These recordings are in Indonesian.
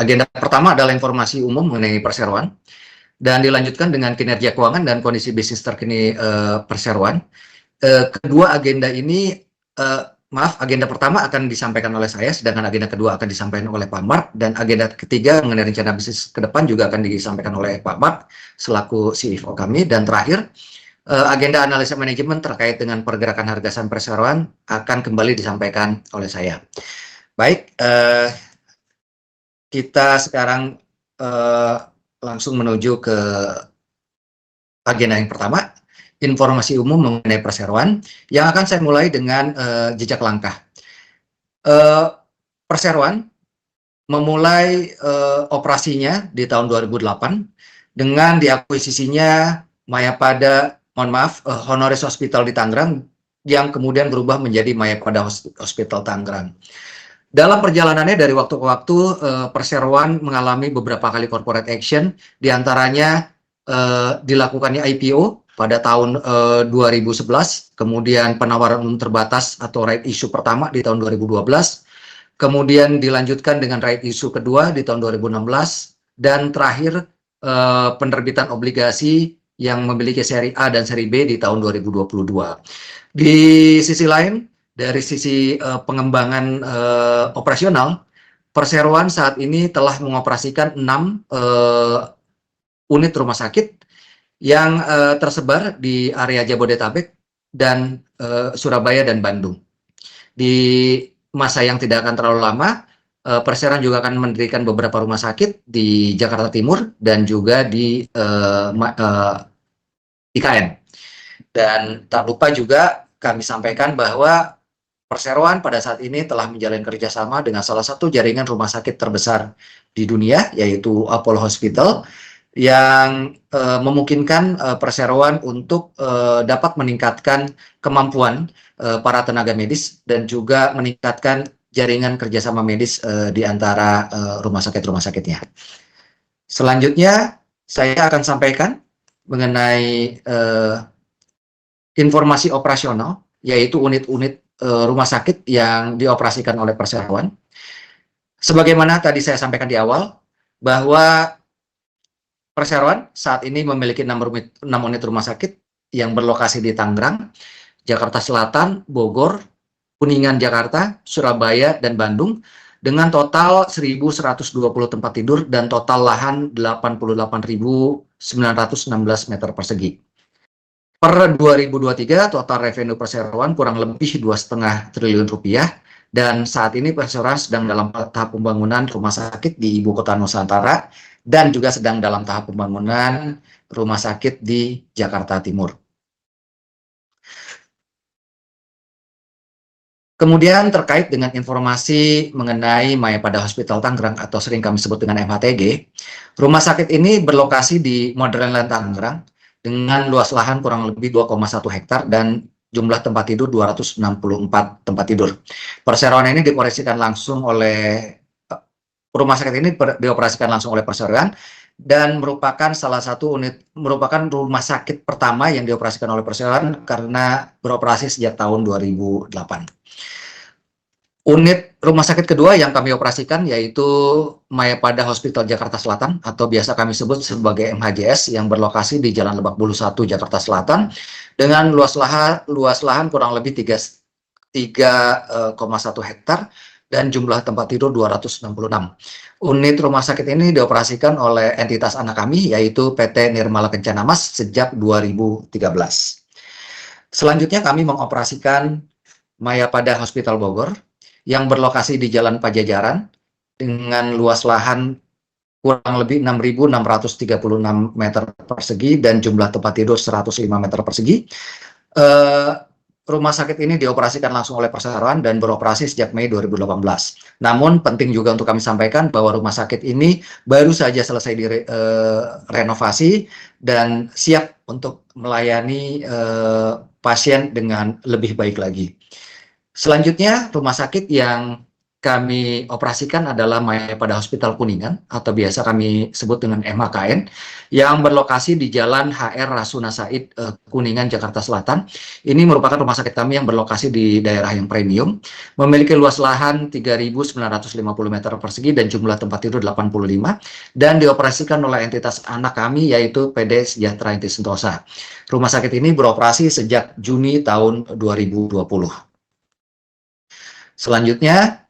Agenda pertama adalah informasi umum mengenai perseroan, dan dilanjutkan dengan kinerja keuangan dan kondisi bisnis terkini perseroan. Kedua agenda ini, agenda pertama akan disampaikan oleh saya, sedangkan agenda kedua akan disampaikan oleh Pak Mark, dan agenda ketiga mengenai rencana bisnis ke depan juga akan disampaikan oleh Pak Mark selaku CFO kami, dan terakhir agenda analisa manajemen terkait dengan pergerakan harga saham perseroan akan kembali disampaikan oleh saya. Baik, kita sekarang langsung menuju ke agenda yang pertama, informasi umum mengenai perseroan, yang akan saya mulai dengan jejak langkah. Perseroan memulai operasinya di tahun 2008 dengan diakuisisinya Honoris Hospital di Tangerang, yang kemudian berubah menjadi Mayapada Hospital Tangerang. Dalam perjalanannya dari waktu ke waktu, perseroan mengalami beberapa kali corporate action, diantaranya dilakukannya IPO pada tahun 2011, kemudian penawaran umum terbatas atau right issue pertama di tahun 2012, kemudian dilanjutkan dengan right issue kedua di tahun 2016, dan terakhir penerbitan obligasi yang memiliki seri A dan seri B di tahun 2022. Di sisi lain, dari sisi pengembangan operasional, perseroan saat ini telah mengoperasikan 6 unit rumah sakit yang tersebar di area Jabodetabek dan Surabaya dan Bandung. Di masa yang tidak akan terlalu lama, perseroan juga akan mendirikan beberapa rumah sakit di Jakarta Timur dan juga di IKN. Dan tak lupa juga kami sampaikan bahwa perseroan pada saat ini telah menjalin kerjasama dengan salah satu jaringan rumah sakit terbesar di dunia, yaitu Apollo Hospital, yang memungkinkan perseroan untuk dapat meningkatkan kemampuan para tenaga medis dan juga meningkatkan jaringan kerjasama medis di antara rumah sakitnya. Selanjutnya, saya akan sampaikan mengenai informasi operasional, yaitu unit-unit rumah sakit yang dioperasikan oleh perseroan. Sebagaimana tadi saya sampaikan di awal, bahwa perseroan saat ini memiliki 6 unit rumah sakit yang berlokasi di Tangerang, Jakarta Selatan, Bogor, Kuningan Jakarta, Surabaya, dan Bandung, dengan total 1.120 tempat tidur dan total lahan 88.916 meter persegi. Per 2023, total revenue perseroan kurang lebih 2,5 triliun rupiah, dan saat ini perseroan sedang dalam tahap pembangunan rumah sakit di Ibu Kota Nusantara dan juga sedang dalam tahap pembangunan rumah sakit di Jakarta Timur. Kemudian terkait dengan informasi mengenai Mayapada Hospital Tangerang atau sering kami sebut dengan MHTG, rumah sakit ini berlokasi di Modern Land Tangerang dengan luas lahan kurang lebih 2,1 hektar dan jumlah tempat tidur 264 tempat tidur. Perseroan ini dioperasikan langsung oleh rumah sakit ini dioperasikan langsung oleh perseroan dan merupakan salah satu merupakan rumah sakit pertama yang dioperasikan oleh perseroan karena beroperasi sejak tahun 2008. Unit rumah sakit kedua yang kami operasikan yaitu Mayapada Hospital Jakarta Selatan atau biasa kami sebut sebagai MHJS, yang berlokasi di Jalan Lebak Bulus 1 Jakarta Selatan dengan luas lahan kurang lebih 3,1 hektar dan jumlah tempat tidur 266. Unit rumah sakit ini dioperasikan oleh entitas anak kami yaitu PT Nirmala Kencana Mas sejak 2013. Selanjutnya kami mengoperasikan Mayapada Hospital Bogor yang berlokasi di Jalan Pajajaran dengan luas lahan kurang lebih 6.636 meter persegi dan jumlah tempat tidur 105 meter persegi. Rumah sakit ini dioperasikan langsung oleh perseroan dan beroperasi sejak Mei 2018. Namun penting juga untuk kami sampaikan bahwa rumah sakit ini baru saja selesai direnovasi dan siap untuk melayani pasien dengan lebih baik lagi. Selanjutnya, rumah sakit yang kami operasikan adalah Mayapada Hospital Kuningan atau biasa kami sebut dengan MHKN yang berlokasi di Jalan HR Rasuna Said, Kuningan, Jakarta Selatan. Ini merupakan rumah sakit kami yang berlokasi di daerah yang premium, memiliki luas lahan 3.950 meter persegi dan jumlah tempat tidur 85, dan dioperasikan oleh entitas anak kami yaitu PD Sejahtera Inti Sentosa. Rumah sakit ini beroperasi sejak Juni tahun 2020. Selanjutnya,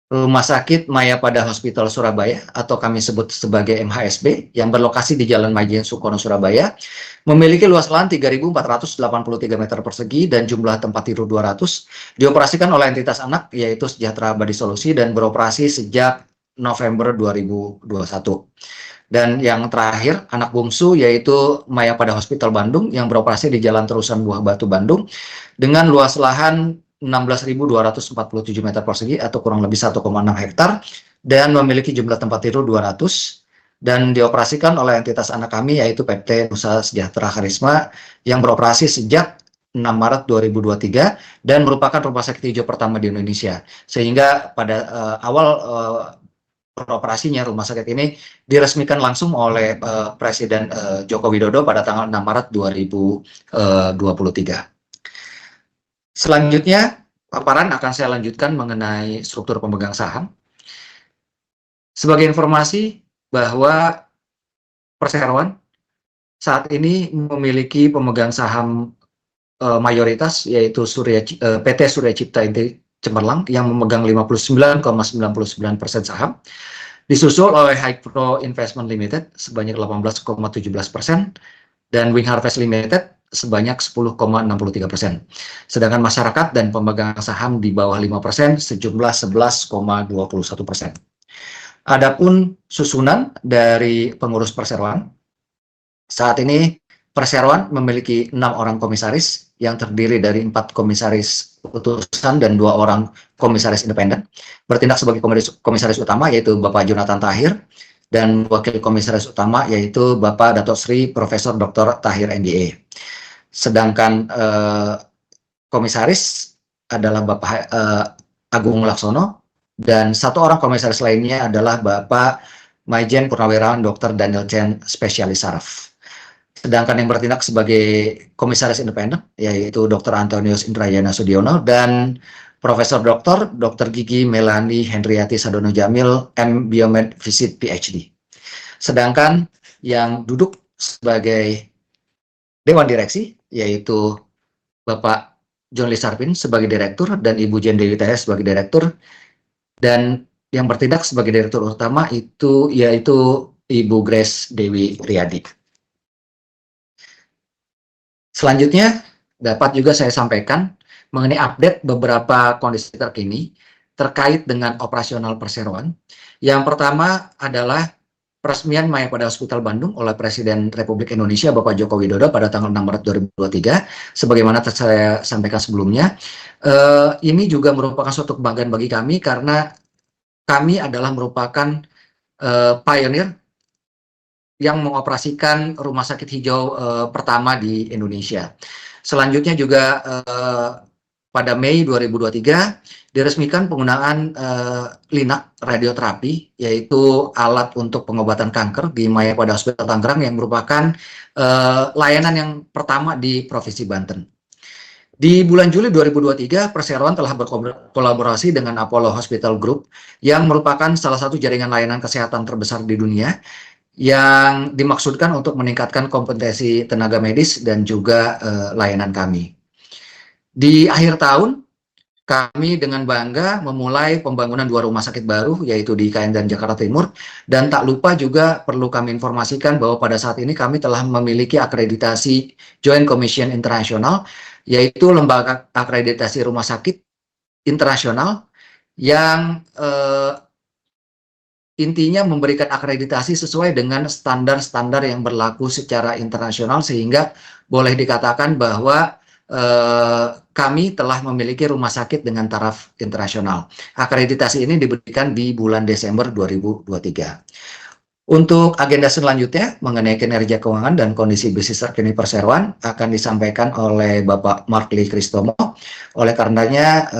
Rumah Sakit Mayapada Hospital Surabaya atau kami sebut sebagai MHSB yang berlokasi di Jalan Majen Sukono, Surabaya, memiliki luas lahan 3.483 meter persegi dan jumlah tempat tidur 200, dioperasikan oleh entitas anak yaitu Sejahtera Abadi Solusi dan beroperasi sejak November 2021. Dan yang terakhir, anak bungsu yaitu Mayapada Hospital Bandung yang beroperasi di Jalan Terusan Buah Batu, Bandung, dengan luas lahan 16.247 meter persegi atau kurang lebih 1,6 hektar dan memiliki jumlah tempat tidur 200 dan dioperasikan oleh entitas anak kami yaitu PT Nusa Sejahtera Karisma yang beroperasi sejak 6 Maret 2023 dan merupakan rumah sakit hijau pertama di Indonesia. Sehingga pada awal beroperasinya rumah sakit ini diresmikan langsung oleh Presiden Joko Widodo pada tanggal 6 Maret 2023. Selanjutnya, paparan akan saya lanjutkan mengenai struktur pemegang saham. Sebagai informasi bahwa perseroan saat ini memiliki pemegang saham mayoritas yaitu PT Surya Cipta Inti Cemerlang yang memegang 59,99% saham, disusul oleh Hypro Investment Limited sebanyak 18,17% dan Wing Harvest Limited sebanyak 10,63%. Sedangkan masyarakat dan pemegang saham di bawah 5% sejumlah 11,21%. Adapun susunan dari pengurus perseroan, saat ini perseroan memiliki 6 orang komisaris yang terdiri dari 4 komisaris utusan dan 2 orang komisaris independen. Bertindak sebagai komisaris utama yaitu Bapak Jonathan Tahir dan wakil komisaris utama yaitu Bapak Dato Sri Profesor Dr. Tahir MBA. Sedangkan komisaris adalah Bapak Agung Laksono dan 1 orang komisaris lainnya adalah Bapak Maijen Purnawirawan Dr. Daniel Chen, spesialis saraf. Sedangkan yang bertindak sebagai komisaris independen yaitu Dr. Antonius Indrayana Sudiono dan Profesor Dr. Gigi Melani Hendriati Sadono Jamil, M. Biomed Visit PhD. Sedangkan yang duduk sebagai Dewan Direksi yaitu Bapak John Lee Sarpin sebagai Direktur dan Ibu Jen Dewi Tayas sebagai Direktur, dan yang bertindak sebagai Direktur utama yaitu Ibu Grace Dewi Riyadi. Selanjutnya dapat juga saya sampaikan mengenai update beberapa kondisi terkini terkait dengan operasional perseroan. Yang pertama adalah peresmian Mayapada Hospital Bandung oleh Presiden Republik Indonesia Bapak Joko Widodo pada tanggal 6 Maret 2023. Sebagaimana saya sampaikan sebelumnya, ini juga merupakan suatu kebanggaan bagi kami karena kami adalah merupakan pioneer yang mengoperasikan rumah sakit hijau pertama di Indonesia. Selanjutnya juga pada Mei 2023 diresmikan penggunaan LINAC radioterapi, yaitu alat untuk pengobatan kanker di Mayapada Hospital Tangerang yang merupakan layanan yang pertama di Provinsi Banten. Di bulan Juli 2023, perseroan telah berkolaborasi dengan Apollo Hospital Group yang merupakan salah satu jaringan layanan kesehatan terbesar di dunia yang dimaksudkan untuk meningkatkan kompetensi tenaga medis dan juga layanan kami. Di akhir tahun, kami dengan bangga memulai pembangunan 2 rumah sakit baru, yaitu di IKN dan Jakarta Timur. Dan tak lupa juga perlu kami informasikan bahwa pada saat ini kami telah memiliki akreditasi Joint Commission Internasional, yaitu lembaga akreditasi rumah sakit internasional yang intinya memberikan akreditasi sesuai dengan standar-standar yang berlaku secara internasional, sehingga boleh dikatakan bahwa kami telah memiliki rumah sakit dengan taraf internasional. Akreditasi ini diberikan di bulan Desember 2023. Untuk agenda selanjutnya mengenai kinerja keuangan dan kondisi bisnis terkini perseroan akan disampaikan oleh Bapak Mark Lee Kristomo. Oleh karenanya,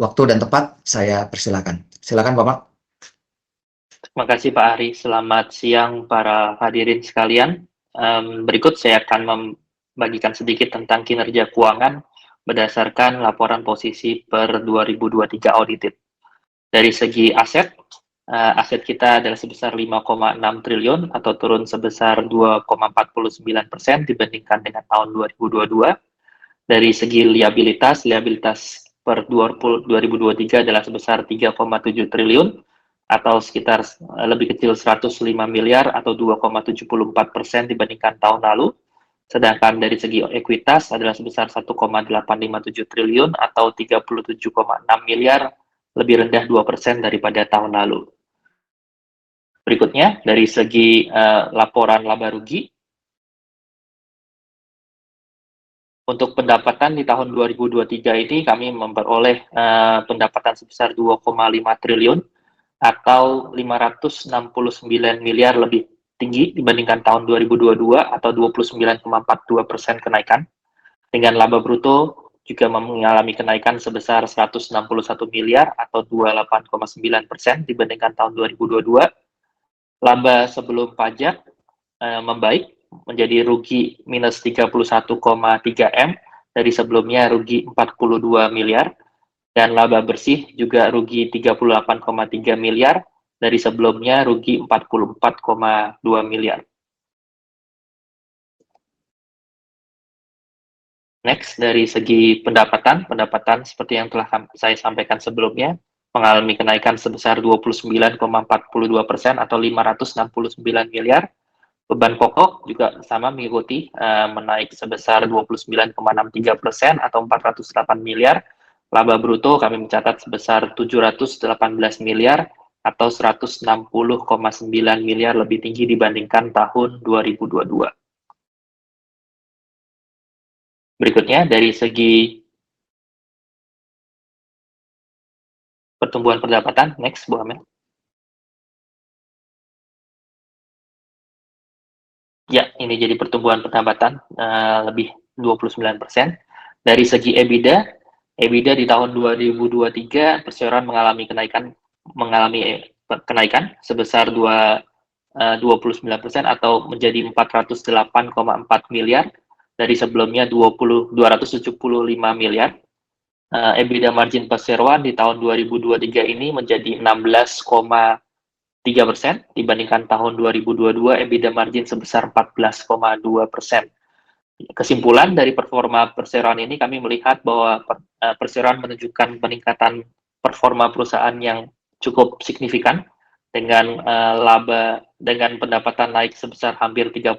waktu dan tepat, saya persilakan. Silakan Bapak. Terima kasih Pak Ari. Selamat siang para hadirin sekalian. Berikut saya akan membagikan sedikit tentang kinerja keuangan berdasarkan laporan posisi per 2023 audited. Dari segi aset, aset kita adalah sebesar 5,6 triliun atau turun sebesar 2,49% dibandingkan dengan tahun 2022. Dari segi liabilitas per 2023 adalah sebesar 3,7 triliun atau sekitar lebih kecil 105 miliar atau 2,74% dibandingkan tahun lalu. Sedangkan dari segi ekuitas adalah sebesar 1,857 triliun atau 37,6 miliar, lebih rendah 2% daripada tahun lalu. Berikutnya, dari segi laporan laba rugi, untuk pendapatan di tahun 2023 ini kami memperoleh pendapatan sebesar 2,5 triliun atau 569 miliar lebih tinggi dibandingkan tahun 2022 atau 29,42% kenaikan. Dengan laba bruto juga mengalami kenaikan sebesar 161 miliar atau 28,9% dibandingkan tahun 2022. Laba sebelum pajak membaik menjadi rugi minus 31,3 M dari sebelumnya rugi 42 miliar, dan laba bersih juga rugi 38,3 miliar dari sebelumnya rugi 44,2 miliar. Next, dari segi pendapatan seperti yang telah saya sampaikan sebelumnya mengalami kenaikan sebesar 29,42% atau 569 miliar. Beban pokok juga sama mengikuti menaik sebesar 29,63% atau 408 miliar. Laba bruto kami mencatat sebesar 718 miliar atau 160,9 miliar lebih tinggi dibandingkan tahun 2022. Berikutnya dari segi pertumbuhan pendapatan, next Bu Amel. Ya, ini jadi pertumbuhan pendapatan lebih 29%. Dari segi EBITDA di tahun 2023 perseroan mengalami kenaikan sebesar 29% atau menjadi 408,4 miliar dari sebelumnya 275 miliar. EBITDA margin perseroan di tahun 2023 ini menjadi 16,3% dibandingkan tahun 2022 EBITDA margin sebesar 14,2%. Kesimpulan dari performa perseroan ini kami melihat bahwa perseroan menunjukkan peningkatan performa perusahaan yang cukup signifikan dengan laba dengan pendapatan naik sebesar hampir 30%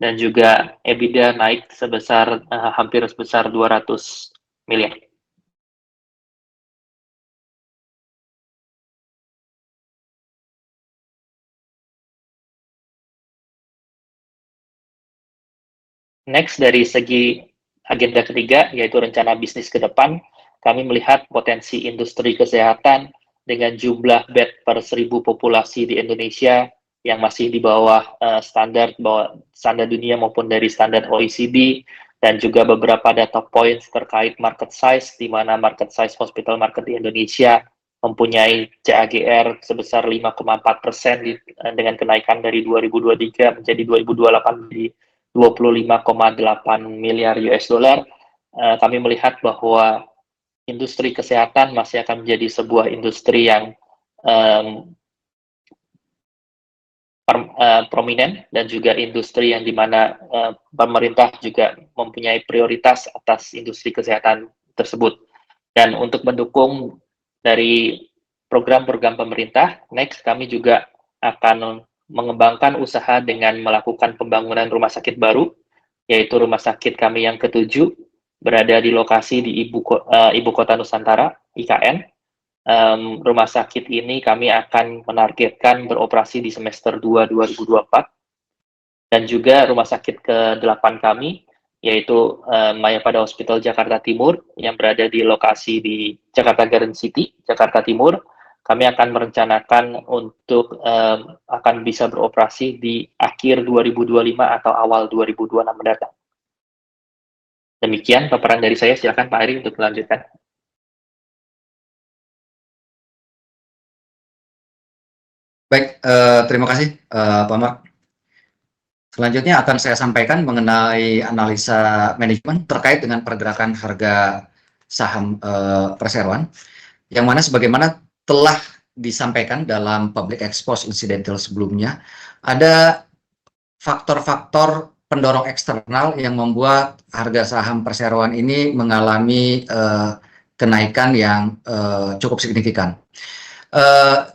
dan juga EBITDA naik sebesar hampir sebesar 200 miliar. Next, dari segi agenda ketiga, yaitu rencana bisnis ke depan, kami melihat potensi industri kesehatan dengan jumlah bed per 1.000 populasi di Indonesia yang masih di bawah standar dunia maupun dari standar OECD, dan juga beberapa data points terkait market size, di mana market size hospital market di Indonesia mempunyai CAGR sebesar 5,4% dengan kenaikan dari 2023 menjadi 2028 di 25,8 miliar US dollar. Kami melihat bahwa industri kesehatan masih akan menjadi sebuah industri yang prominent dan juga industri yang dimana pemerintah juga mempunyai prioritas atas industri kesehatan tersebut. Dan untuk mendukung dari program-program pemerintah, next kami juga akan mengembangkan usaha dengan melakukan pembangunan rumah sakit baru, yaitu rumah sakit kami yang ke-7 berada di lokasi di Ibu Kota Nusantara, IKN. Rumah sakit ini kami akan menargetkan beroperasi di semester 2 2024. Dan juga rumah sakit ke-8 kami, yaitu Mayapada Hospital Jakarta Timur yang berada di lokasi di Jakarta Garden City, Jakarta Timur. Kami akan merencanakan untuk akan bisa beroperasi di akhir 2025 atau awal 2026 mendatang. Demikian paparan dari saya, silakan Pak Ari untuk melanjutkan. Baik, terima kasih, Pak Mark. Selanjutnya akan saya sampaikan mengenai analisa manajemen terkait dengan pergerakan harga saham perseroan, yang mana sebagaimana telah disampaikan dalam public expose incidental sebelumnya, ada faktor-faktor pendorong eksternal yang membuat harga saham perseroan ini mengalami kenaikan yang cukup signifikan.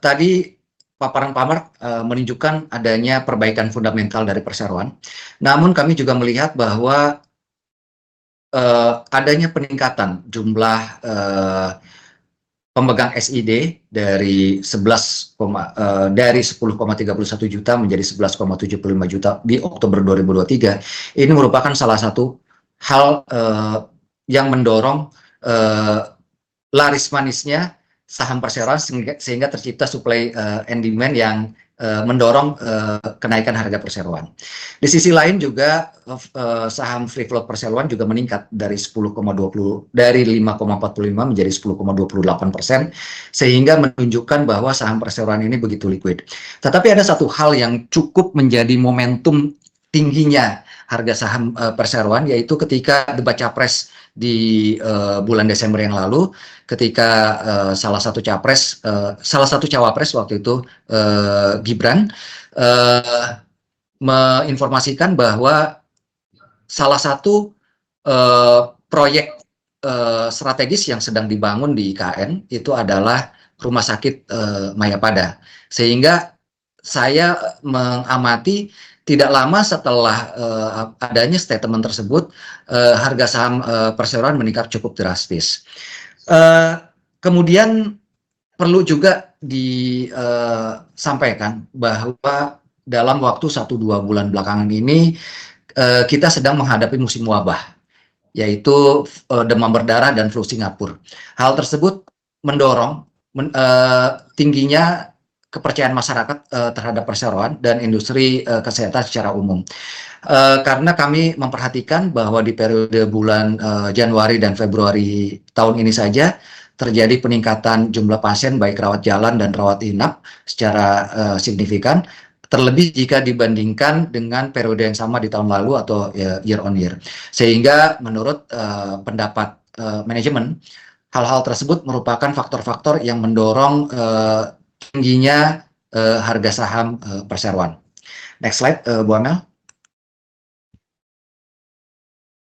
Tadi paparan Pak Mark menunjukkan adanya perbaikan fundamental dari perseroan. Namun kami juga melihat bahwa adanya peningkatan jumlah pemegang SID dari 10,31 juta menjadi 11,75 juta di Oktober 2023. Ini merupakan salah satu hal yang mendorong laris manisnya saham perseroan sehingga tercipta supply and demand yang mendorong kenaikan harga perseroan. Di sisi lain juga saham free float perseroan juga meningkat dari 5,45 menjadi 10,28%, sehingga menunjukkan bahwa saham perseroan ini begitu liquid. Tetapi ada satu hal yang cukup menjadi momentum tingginya harga saham perseroan, yaitu ketika debat capres di bulan Desember yang lalu, ketika salah satu cawapres waktu itu Gibran menginformasikan bahwa salah satu proyek strategis yang sedang dibangun di IKN itu adalah rumah sakit Mayapada, sehingga saya mengamati tidak lama setelah adanya statement tersebut, harga saham perseroan meningkat cukup drastis. Kemudian perlu juga disampaikan bahwa dalam waktu 1-2 bulan belakangan ini kita sedang menghadapi musim wabah, yaitu demam berdarah dan flu Singapura. Hal tersebut mendorong tingginya kepercayaan masyarakat terhadap perseroan dan industri kesehatan secara umum. Karena kami memperhatikan bahwa di periode bulan Januari dan Februari tahun ini saja terjadi peningkatan jumlah pasien baik rawat jalan dan rawat inap secara signifikan, terlebih jika dibandingkan dengan periode yang sama di tahun lalu atau year on year. Sehingga menurut pendapat manajemen, hal-hal tersebut merupakan faktor-faktor yang mendorong tingginya harga saham perseroan. Next slide, Bu Amel.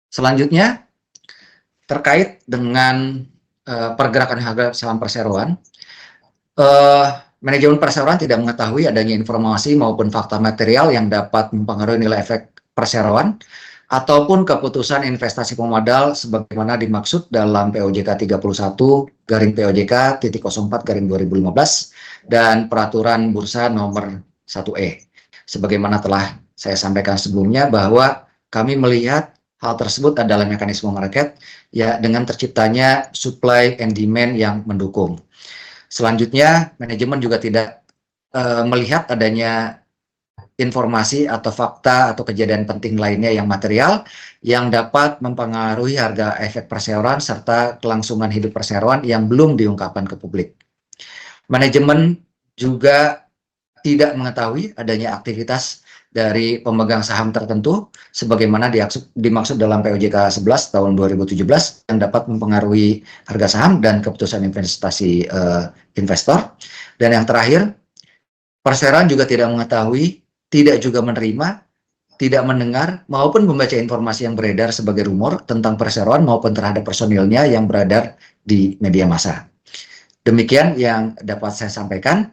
Selanjutnya, terkait dengan pergerakan harga saham perseroan, manajemen perseroan tidak mengetahui adanya informasi maupun fakta material yang dapat mempengaruhi nilai efek perseroan ataupun keputusan investasi pemodal sebagaimana dimaksud dalam POJK 31/POJK.04/2015 dan peraturan bursa nomor 1E. Sebagaimana telah saya sampaikan sebelumnya bahwa kami melihat hal tersebut adalah mekanisme market ya dengan terciptanya supply and demand yang mendukung. Selanjutnya, manajemen juga tidak melihat adanya informasi atau fakta atau kejadian penting lainnya yang material yang dapat mempengaruhi harga efek perseroan serta kelangsungan hidup perseroan yang belum diungkapkan ke publik. Manajemen juga tidak mengetahui adanya aktivitas dari pemegang saham tertentu sebagaimana dimaksud dalam POJK 11 tahun 2017 yang dapat mempengaruhi harga saham dan keputusan investasi investor. Dan yang terakhir, perseroan juga tidak mengetahui, tidak juga menerima, tidak mendengar maupun membaca informasi yang beredar sebagai rumor tentang perseroan maupun terhadap personilnya yang beredar di media massa. Demikian yang dapat saya sampaikan.